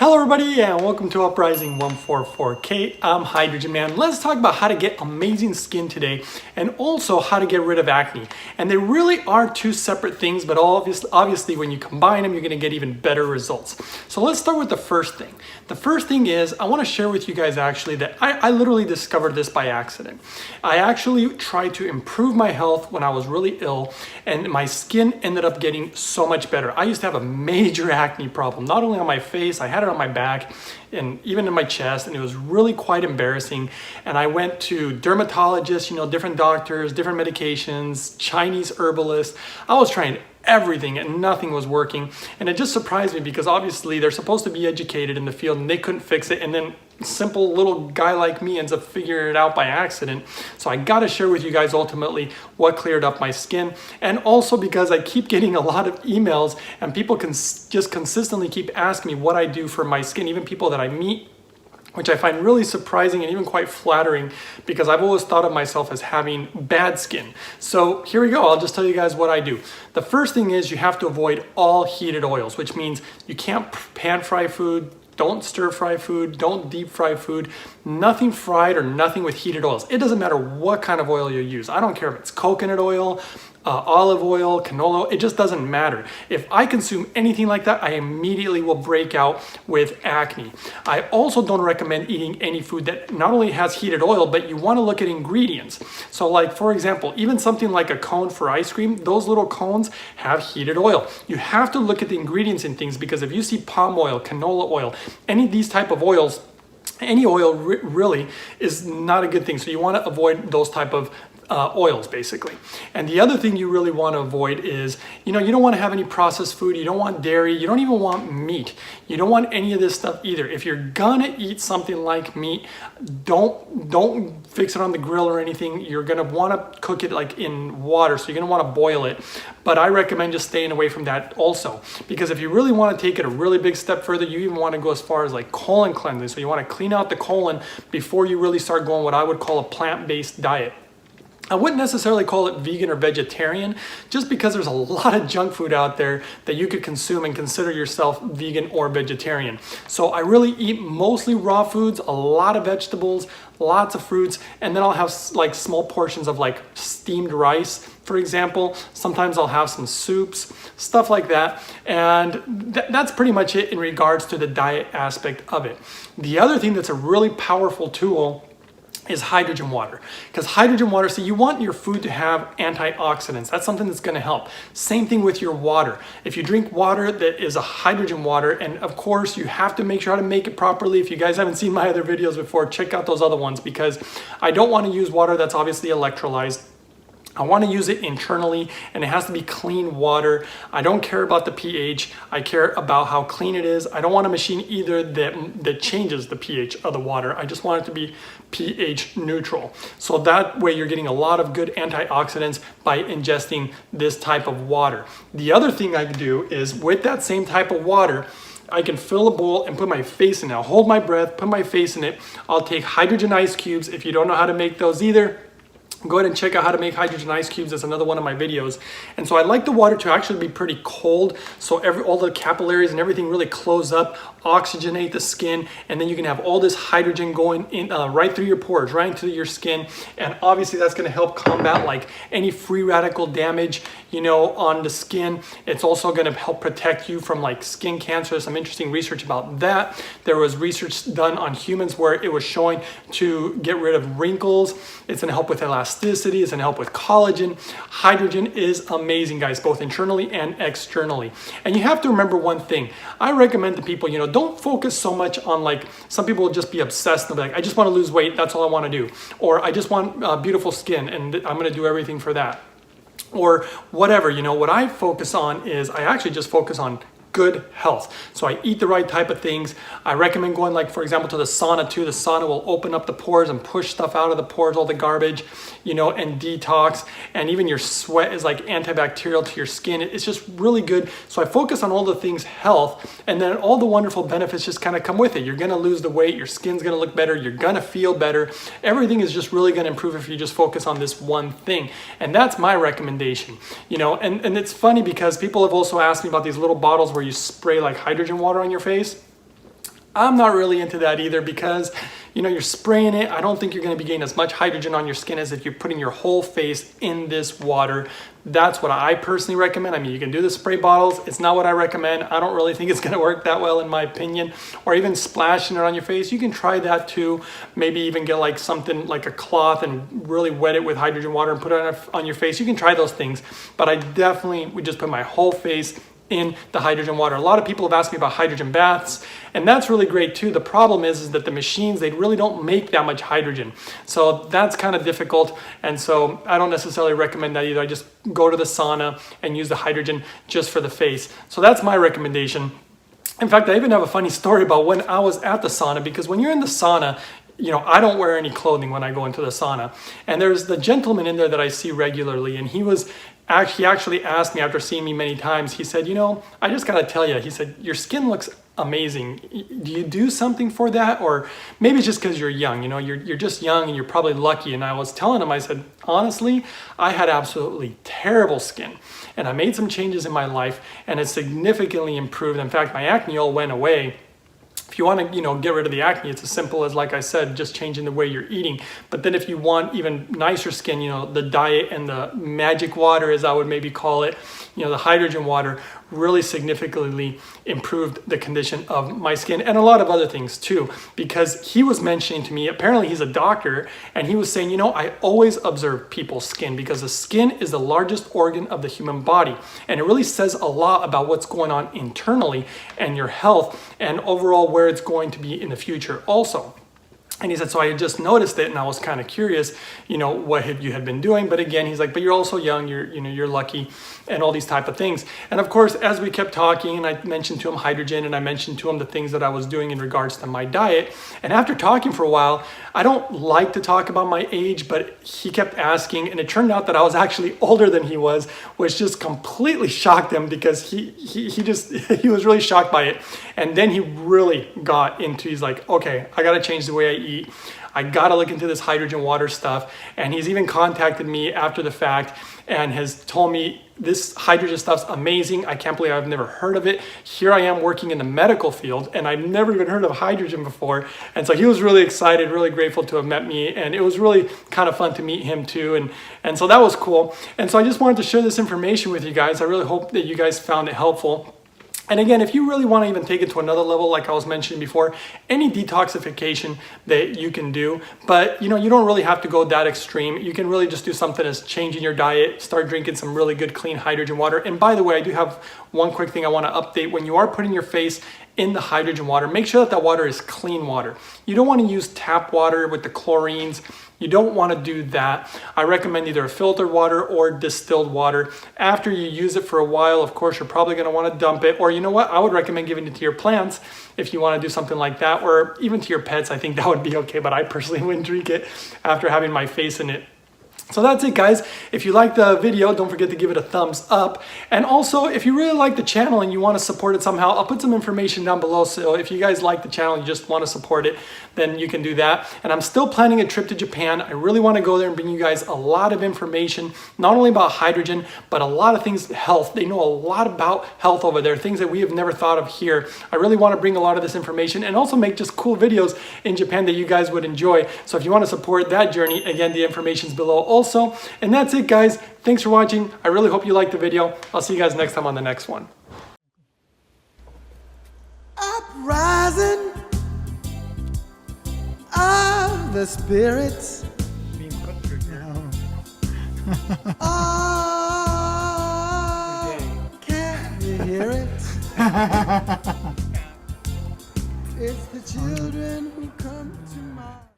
Hello everybody and welcome to Uprising 144K. I'm Hydrogen Man. Let's talk about how to get amazing skin today and also how to get rid of acne. And they really are two separate things, but obviously when you combine them, you're gonna get even better results. So let's start with the first thing. The first thing is I wanna share with you guys actually that I literally discovered this by accident. I actually tried to improve my health when I was really ill and my skin ended up getting so much better. I used to have a major acne problem, not only on my face, I had it on my back and even in my chest, and it was really quite embarrassing. And I went to dermatologists, different doctors, different medications, Chinese herbalists. I was trying everything and nothing was working. And it just surprised me because obviously they're supposed to be educated in the field and they couldn't fix it. And then simple little guy like me ends up figuring it out by accident. So I got to share with you guys ultimately what cleared up my skin. And also because I keep getting a lot of emails and people can just consistently keep asking me what I do for my skin, even people that I meet, which I find really surprising and even quite flattering because I've always thought of myself as having bad skin. So here we go, I'll just tell you guys what I do. The first thing is you have to avoid all heated oils, which means you can't pan fry food, don't stir fry food, don't deep fry food, nothing fried or nothing with heated oils. It doesn't matter what kind of oil you use. I don't care if it's coconut oil, olive oil, canola, it just doesn't matter. If I consume anything like that, I immediately will break out with acne. I also don't recommend eating any food that not only has heated oil, but you want to look at ingredients. So like, for example, even something like a cone for ice cream, those little cones have heated oil. You have to look at the ingredients in things because if you see palm oil, canola oil, any of these type of oils, any oil really is not a good thing. So you want to avoid those type of oils basically. And the other thing you really want to avoid is, you don't want to have any processed food, you don't want dairy, you don't even want meat. You don't want any of this stuff either. If you're gonna eat something like meat, don't fix it on the grill or anything. You're gonna want to cook it like in water, so you're gonna want to boil it. But I recommend just staying away from that also, because if you really want to take it a really big step further, you even want to go as far as like colon cleansing. So you want to clean out the colon before you really start going what I would call a plant-based diet. I wouldn't necessarily call it vegan or vegetarian, just because there's a lot of junk food out there that you could consume and consider yourself vegan or vegetarian. So I really eat mostly raw foods, a lot of vegetables, lots of fruits, and then I'll have like small portions of like steamed rice, for example. Sometimes I'll have some soups, stuff like that. And that's pretty much it in regards to the diet aspect of it. The other thing that's a really powerful tool is hydrogen water. Because hydrogen water, so you want your food to have antioxidants. That's something that's going to help. Same thing with your water. If you drink water that is a hydrogen water, and of course you have to make sure how to make it properly. If you guys haven't seen my other videos before, check out those other ones, because I don't want to use water that's obviously electrolyzed. I want to use it internally, and it has to be clean water. I don't care about the pH. I care about how clean it is. I don't want a machine either that changes the pH of the water. I just want it to be pH neutral. So that way you're getting a lot of good antioxidants by ingesting this type of water. The other thing I can do is with that same type of water, I can fill a bowl and put my face in it. I'll hold my breath, put my face in it. I'll take hydrogen ice cubes. If you don't know how to make those either, go ahead and check out how to make hydrogen ice cubes. That's another one of my videos. And so I like the water to actually be pretty cold, so all the capillaries and everything really close up, oxygenate the skin, and then you can have all this hydrogen going in right through your pores, right into your skin. And obviously that's going to help combat like any free radical damage, on the skin. It's also going to help protect you from like skin cancer. Some interesting research about that. There was research done on humans where it was showing to get rid of wrinkles. It's going to help with elasticity. It's going to help with collagen. Hydrogen is amazing, guys, both internally and externally. And you have to remember one thing. I recommend to people, don't focus so much on like, some people will just be obsessed and be like, I just want to lose weight. That's all I want to do. Or I just want beautiful skin and I'm going to do everything for that. Or whatever, what I focus on is I actually just focus on good health. So I eat the right type of things. I recommend going, like, for example, to the sauna too. The sauna will open up the pores and push stuff out of the pores, all the garbage, and detox. And even your sweat is like antibacterial to your skin. It's just really good. So I focus on all the things health, and then all the wonderful benefits just kind of come with it. You're going to lose the weight. Your skin's going to look better. You're going to feel better. Everything is just really going to improve if you just focus on this one thing. And that's my recommendation, and it's funny because people have also asked me about these little bottles where you spray like hydrogen water on your face. I'm not really into that either because, you know, you're spraying it. I don't think you're going to be getting as much hydrogen on your skin as if you're putting your whole face in this water. That's what I personally recommend. I mean, you can do the spray bottles. It's not what I recommend. I don't really think it's going to work that well in my opinion. Or even splashing it on your face. You can try that too. Maybe even get like something like a cloth and really wet it with hydrogen water and put it on your face. You can try those things. But I definitely would just put my whole face in the hydrogen water. A lot of people have asked me about hydrogen baths, and that's really great too. The problem is that the machines, they really don't make that much hydrogen. So that's kind of difficult, and so I don't necessarily recommend that either. I just go to the sauna and use the hydrogen just for the face. So that's my recommendation. In fact, I even have a funny story about when I was at the sauna, because when you're in the sauna, you know, I don't wear any clothing when I go into the sauna. And there's the gentleman in there that I see regularly, and he actually asked me after seeing me many times, he said, you know, I just gotta tell you, he said, your skin looks amazing. Do you do something for that? Or maybe it's just because you're young, you know, you're just young and you're probably lucky. And I was telling him, I said, honestly, I had absolutely terrible skin. And I made some changes in my life and it significantly improved. In fact, my acne all went away. If you want to, you know, get rid of the acne, it's as simple as, like I said, just changing the way you're eating. But then if you want even nicer skin, you know, the diet and the magic water, as I would maybe call it, you know, the hydrogen water really significantly improved the condition of my skin and a lot of other things too, because he was mentioning to me, apparently he's a doctor, and he was saying, you know, I always observe people's skin because the skin is the largest organ of the human body. And it really says a lot about what's going on internally and your health and overall where it's going to be in the future also. And he said, so I had just noticed it and I was kind of curious, you know, what you had been doing. But again, he's like, but you're also young, you're lucky and all these type of things. And of course, as we kept talking and I mentioned to him hydrogen and I mentioned to him the things that I was doing in regards to my diet. And after talking for a while, I don't like to talk about my age, but he kept asking, and it turned out that I was actually older than he was, which just completely shocked him because he was really shocked by it. And then he really got into, he's like, okay, I got to change the way I eat. I got to look into this hydrogen water stuff. And he's even contacted me after the fact and has told me this hydrogen stuff's amazing. I can't believe I've never heard of it. Here I am working in the medical field and I've never even heard of hydrogen before. And so he was really excited, really grateful to have met me. And it was really kind of fun to meet him too. And so that was cool. And so I just wanted to share this information with you guys. I really hope that you guys found it helpful. And again, if you really want to even take it to another level, like I was mentioning before, any detoxification that you can do, but you know, you don't really have to go that extreme. You can really just do something as changing your diet, start drinking some really good clean hydrogen water. And by the way, I do have one quick thing I want to update. When you are putting your face in the hydrogen water, make sure that that water is clean water. You don't want to use tap water with the chlorines. You don't want to do that. I recommend either filtered water or distilled water. After you use it for a while, of course, you're probably going to want to dump it. Or you know what? I would recommend giving it to your plants if you want to do something like that. Or even to your pets. I think that would be okay. But I personally wouldn't drink it after having my face in it. So that's it, guys. If you like the video, don't forget to give it a thumbs up. And also, if you really like the channel and you want to support it somehow, I'll put some information down below. So if you guys like the channel and you just want to support it, then you can do that. And I'm still planning a trip to Japan. I really want to go there and bring you guys a lot of information, not only about hydrogen, but a lot of things, health. They know a lot about health over there, things that we have never thought of here. I really want to bring a lot of this information and also make just cool videos in Japan that you guys would enjoy. So if you want to support that journey, again, the information's below also. And that's it, guys. Thanks for watching. I really hope you liked the video. I'll see you guys next time on the next one. Uprising of the spirits. Being put through now. Oh, can you hear it? It's the children who come to mind.